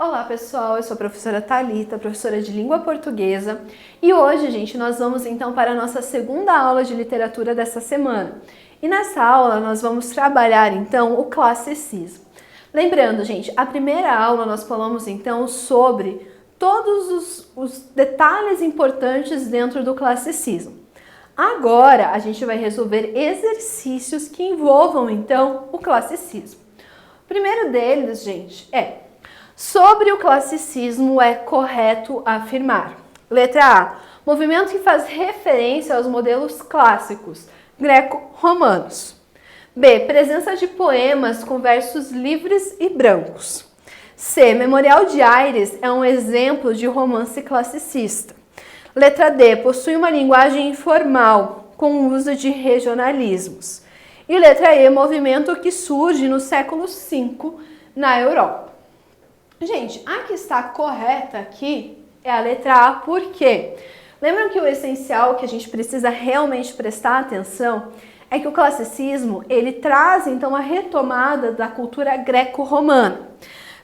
Olá pessoal, eu sou a professora Thalita, professora de língua portuguesa, e hoje, gente, nós vamos então para a nossa segunda aula de literatura dessa semana. E nessa aula nós vamos trabalhar então o classicismo. Lembrando, gente, a primeira aula nós falamos então sobre todos os detalhes importantes dentro do classicismo. Agora a gente vai resolver exercícios que envolvam então o classicismo. O primeiro deles, gente, é: sobre o classicismo é correto afirmar. Letra A. Movimento que faz referência aos modelos clássicos greco-romanos. B. Presença de poemas com versos livres e brancos. C. Memorial de Aires é um exemplo de romance classicista. Letra D. Possui uma linguagem informal, com uso de regionalismos. E letra E. Movimento que surge no século V na Europa. Gente, a que está correta aqui é a letra A, por quê? Lembram que o essencial que a gente precisa realmente prestar atenção é que o classicismo, ele traz então a retomada da cultura greco-romana.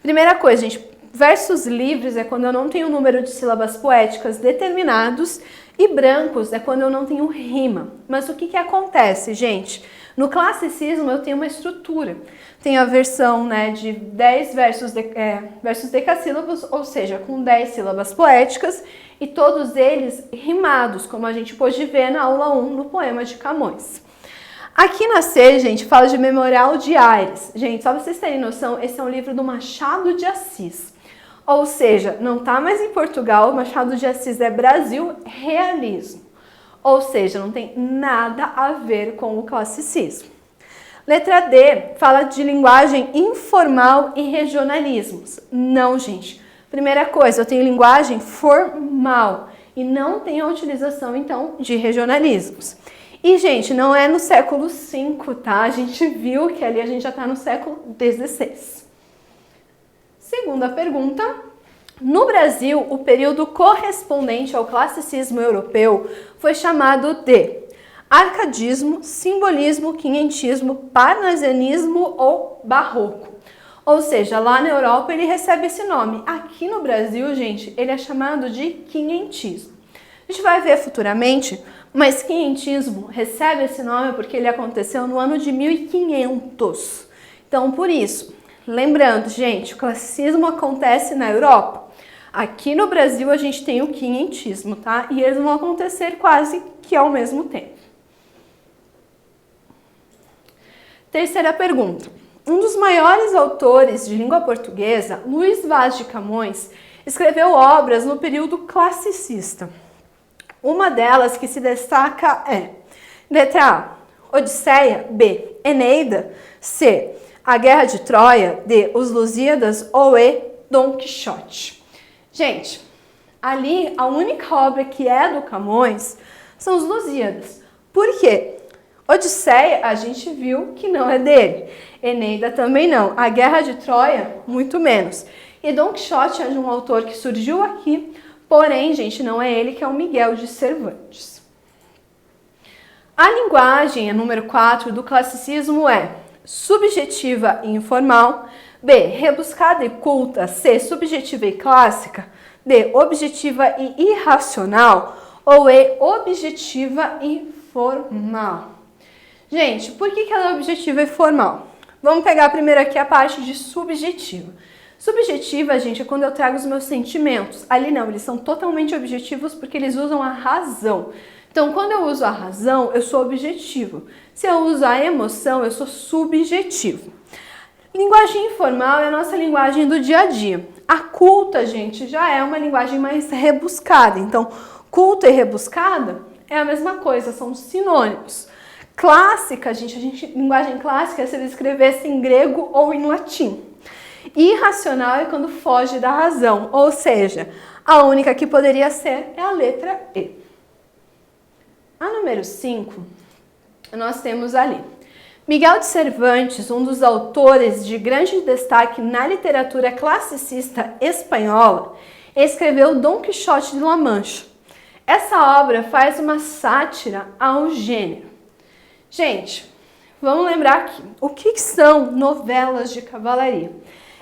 Primeira coisa, gente, versos livres é quando eu não tenho um número de sílabas poéticas determinados e brancos é quando eu não tenho rima. Mas o que acontece, gente? No classicismo eu tenho uma estrutura. Tenho a versão de 10 versos decassílabos, ou seja, com 10 sílabas poéticas, e todos eles rimados, como a gente pôde ver na aula 1 no poema de Camões. Aqui na C, gente, fala de Memorial de Aires. Gente, só pra vocês terem noção, esse é um livro do Machado de Assis. Ou seja, não está mais em Portugal, Machado de Assis é Brasil, realismo. Ou seja, não tem nada a ver com o classicismo. Letra D fala de linguagem informal e regionalismos. Não, gente. Primeira coisa, eu tenho linguagem formal e não tenho a utilização, então, de regionalismos. E, gente, não é no século V, tá? A gente viu que ali a gente já está no século XVI. Segunda pergunta. No Brasil, o período correspondente ao classicismo europeu foi chamado de arcadismo, simbolismo, quinhentismo, parnasianismo ou barroco. Ou seja, lá na Europa ele recebe esse nome. Aqui no Brasil, gente, ele é chamado de quinhentismo. A gente vai ver futuramente, mas quinhentismo recebe esse nome porque ele aconteceu no ano de 1500. Então, por isso, lembrando, gente, o classicismo acontece na Europa. Aqui no Brasil a gente tem o quinhentismo, tá? E eles vão acontecer quase que ao mesmo tempo. Terceira pergunta. Um dos maiores autores de língua portuguesa, Luís Vaz de Camões, escreveu obras no período classicista. Uma delas que se destaca é: letra A, Odisseia, B, Eneida, C, A Guerra de Troia, D, Os Lusíadas ou E, Dom Quixote. Gente, ali a única obra que é do Camões são os Lusíadas. Por quê? Odisseia, a gente viu que não é dele. Eneida também não. A Guerra de Troia, muito menos. E Dom Quixote é de um autor que surgiu aqui, porém, gente, não é ele, que é o Miguel de Cervantes. A linguagem, a número 4, do classicismo é subjetiva e informal, B, rebuscada e culta, C, subjetiva e clássica, D, objetiva e irracional, ou E, objetiva e formal. Gente, por que ela é objetiva e formal? Vamos pegar primeiro aqui a parte de subjetiva. Subjetiva, gente, é quando eu trago os meus sentimentos. Ali não, eles são totalmente objetivos porque eles usam a razão. Então, quando eu uso a razão, eu sou objetivo. Se eu uso a emoção, eu sou subjetivo. Linguagem informal é a nossa linguagem do dia a dia. A culta, gente, já é uma linguagem mais rebuscada. Então, culta e rebuscada é a mesma coisa, são sinônimos. Clássica, gente, linguagem clássica é se ele escrevesse em grego ou em latim. Irracional é quando foge da razão, ou seja, a única que poderia ser é a letra E. A número 5, nós temos ali Miguel de Cervantes, um dos autores de grande destaque na literatura classicista espanhola, escreveu Dom Quixote de La Mancha. Essa obra faz uma sátira ao gênero. Gente, vamos lembrar aqui, o que são novelas de cavalaria?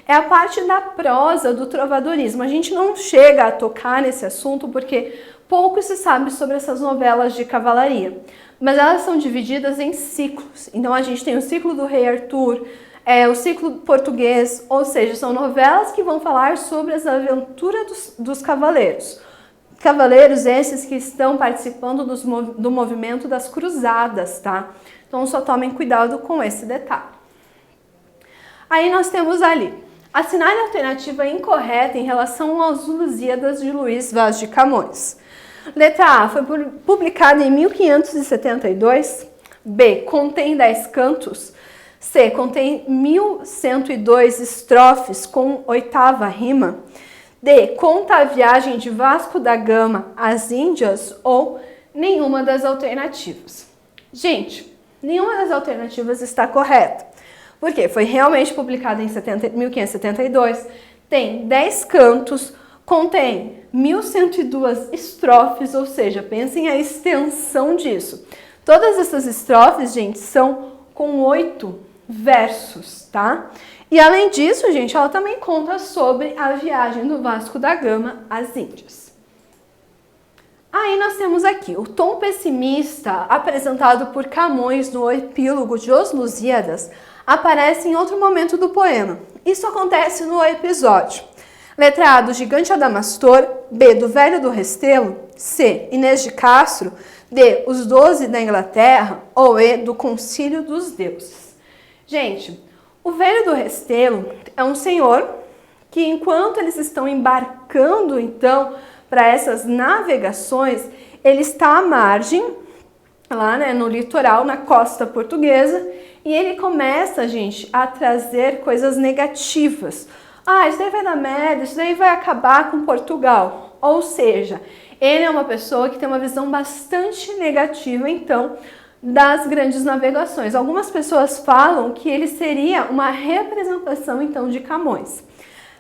é a parte da prosa do trovadorismo. A gente não chega a tocar nesse assunto porque pouco se sabe sobre essas novelas de cavalaria, mas elas são divididas em ciclos. Então a gente tem o ciclo do Rei Arthur, o ciclo português, ou seja, são novelas que vão falar sobre as aventuras dos cavaleiros. Cavaleiros esses que estão participando do movimento das cruzadas, tá? Então só tomem cuidado com esse detalhe. Aí nós temos ali, assinale a alternativa incorreta em relação aos Lusíadas de Luís Vaz de Camões. Letra A, foi publicada em 1572. B, contém 10 cantos. C, contém 1102 estrofes com 8ª rima. D, conta a viagem de Vasco da Gama às Índias ou nenhuma das alternativas. Gente, nenhuma das alternativas está correta. Por quê? Foi realmente publicada em 1572, tem 10 cantos, contém 1102 estrofes, ou seja, pensem a extensão disso. Todas essas estrofes, gente, são com 8 versos, tá? E além disso, gente, ela também conta sobre a viagem do Vasco da Gama às Índias. Aí nós temos aqui o tom pessimista apresentado por Camões no epílogo de Os Lusíadas aparece em outro momento do poema. Isso acontece no episódio. Letra A, do Gigante Adamastor. B, do Velho do Restelo. C, Inês de Castro. D, Os 12 da Inglaterra. Ou E, do Concílio dos Deuses. Gente, o Velho do Restelo é um senhor que, enquanto eles estão embarcando, então, para essas navegações, ele está à margem, lá, né, no litoral, na costa portuguesa, e ele começa, gente, a trazer coisas negativas. Ah, isso daí vai dar merda, isso daí vai acabar com Portugal. Ou seja, ele é uma pessoa que tem uma visão bastante negativa, então, das grandes navegações. Algumas pessoas falam que ele seria uma representação, então, de Camões.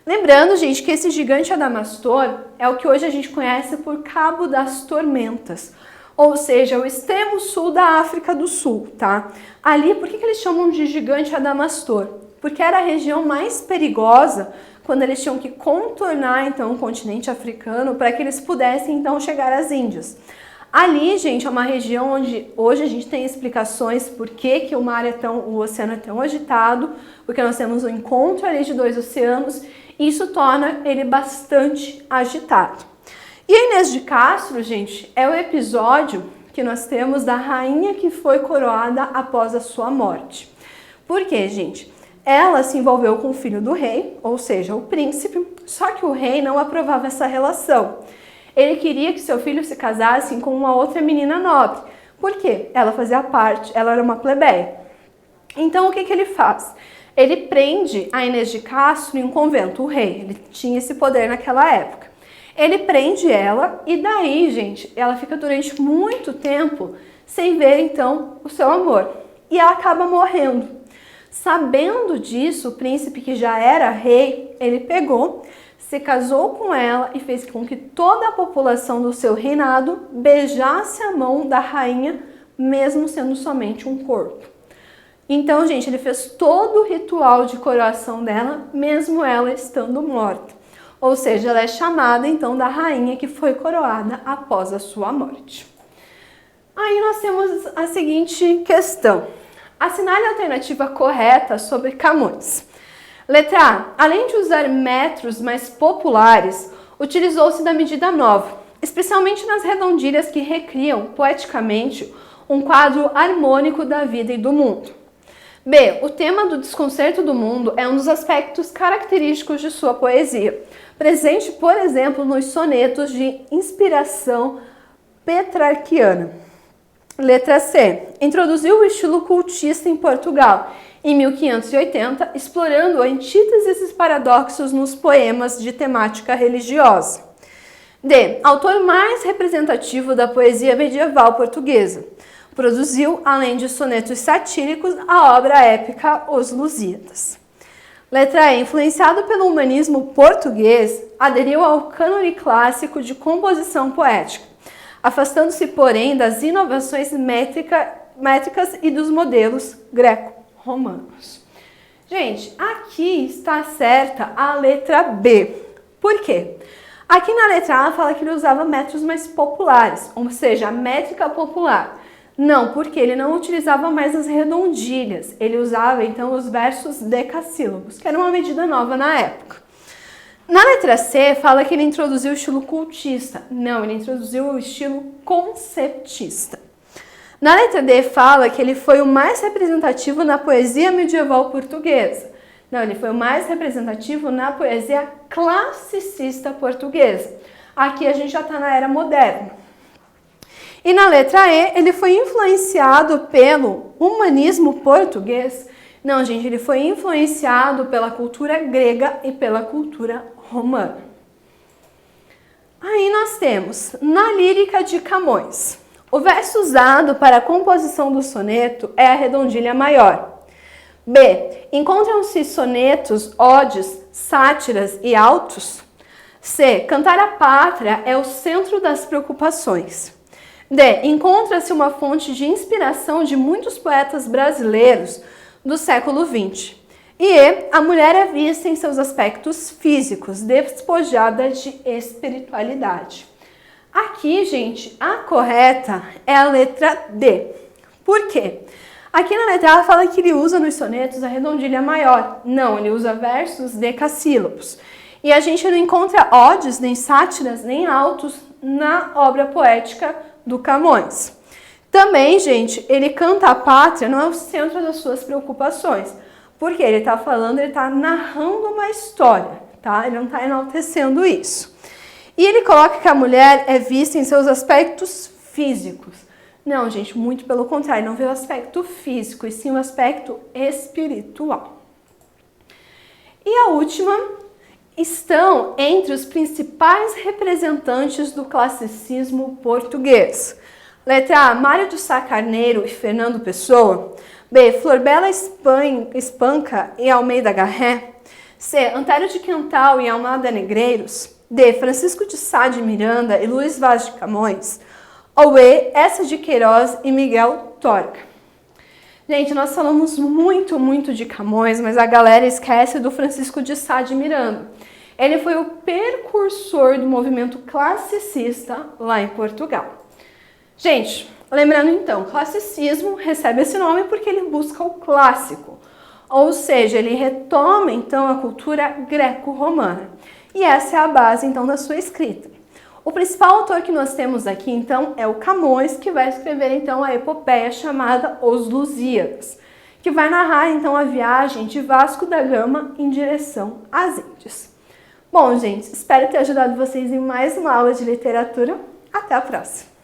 Lembrando, gente, que esse Gigante Adamastor é o que hoje a gente conhece por Cabo das Tormentas, ou seja, o extremo sul da África do Sul, tá? Ali, por que eles chamam de Gigante Adamastor? Porque era a região mais perigosa quando eles tinham que contornar, então, o continente africano para que eles pudessem, então, chegar às Índias. Ali, gente, é uma região onde hoje a gente tem explicações por que o oceano é tão agitado, porque nós temos um encontro ali de 2 oceanos, e isso torna ele bastante agitado. E a Inês de Castro, gente, é o episódio que nós temos da rainha que foi coroada após a sua morte. Por quê, gente? Ela se envolveu com o filho do rei, ou seja, o príncipe, só que o rei não aprovava essa relação. Ele queria que seu filho se casasse com uma outra menina nobre. Por quê? Ela fazia parte, ela era uma plebeia. Então, o que ele faz? Ele prende a Inês de Castro em um convento, o rei. Ele tinha esse poder naquela época. Ele prende ela e daí, gente, ela fica durante muito tempo sem ver, então, o seu amor. E ela acaba morrendo. Sabendo disso, o príncipe, que já era rei, ele pegou, se casou com ela e fez com que toda a população do seu reinado beijasse a mão da rainha, mesmo sendo somente um corpo. Então, gente, ele fez todo o ritual de coroação dela, mesmo ela estando morta. Ou seja, ela é chamada, então, da rainha que foi coroada após a sua morte. Aí nós temos a seguinte questão. Assinale a alternativa correta sobre Camões. Letra A. Além de usar metros mais populares, utilizou-se da medida nova, especialmente nas redondilhas que recriam, poeticamente, um quadro harmônico da vida e do mundo. B. O tema do desconcerto do mundo é um dos aspectos característicos de sua poesia, presente, por exemplo, nos sonetos de inspiração petrarquiana. Letra C. Introduziu o estilo cultista em Portugal, em 1580, explorando antíteses e paradoxos nos poemas de temática religiosa. D. Autor mais representativo da poesia medieval portuguesa. Produziu, além de sonetos satíricos, a obra épica Os Lusíadas. Letra E. Influenciado pelo humanismo português, aderiu ao cânone clássico de composição poética, afastando-se, porém, das inovações métricas e dos modelos greco-romanos. Gente, aqui está certa a letra B. Por quê? Aqui na letra A fala que ele usava métodos mais populares, ou seja, a métrica popular. Não, porque ele não utilizava mais as redondilhas, ele usava então os versos decassílabos, que era uma medida nova na época. Na letra C fala que ele introduziu o estilo cultista. Não, ele introduziu o estilo conceptista. Na letra D fala que ele foi o mais representativo na poesia medieval portuguesa. Não, ele foi o mais representativo na poesia classicista portuguesa. Aqui a gente já está na era moderna. E na letra E, ele foi influenciado pelo humanismo português. Não, gente, ele foi influenciado pela cultura grega e pela cultura romana. Aí nós temos, na lírica de Camões, o verso usado para a composição do soneto é a redondilha maior. B. Encontram-se sonetos, odes, sátiras e autos. C. Cantar a pátria é o centro das preocupações. D. Encontra-se uma fonte de inspiração de muitos poetas brasileiros do século XX. E E. A mulher é vista em seus aspectos físicos, despojada de espiritualidade. Aqui, gente, a correta é a letra D. Por quê? Aqui na letra A fala que ele usa nos sonetos a redondilha maior. Não, ele usa versos decassílabos. E a gente não encontra odes, nem sátiras, nem autos na obra poética do Camões. Também, gente, ele canta a pátria, não é o centro das suas preocupações. Porque ele está falando, ele está narrando uma história, tá? Ele não está enaltecendo isso. E ele coloca que a mulher é vista em seus aspectos físicos. Não, gente, muito pelo contrário, não vê o aspecto físico, e sim o aspecto espiritual. E a última, estão entre os principais representantes do classicismo português. Letra A, Mário de Sá Carneiro e Fernando Pessoa. B, Florbela Espanca e Almeida Garré. C, Antério de Quental e Almada Negreiros. D, Francisco de Sá de Miranda e Luís Vaz de Camões. Ou E, Eça de Queiroz e Miguel Torga. Gente, nós falamos muito de Camões, mas a galera esquece do Francisco de Sá de Miranda. Ele foi o precursor do movimento classicista lá em Portugal. Gente, lembrando então, classicismo recebe esse nome porque ele busca o clássico, ou seja, ele retoma então a cultura greco-romana. E essa é a base então da sua escrita. O principal autor que nós temos aqui então é o Camões, que vai escrever então a epopeia chamada Os Lusíadas, que vai narrar então a viagem de Vasco da Gama em direção às Índias. Bom, gente, espero ter ajudado vocês em mais uma aula de literatura. Até a próxima!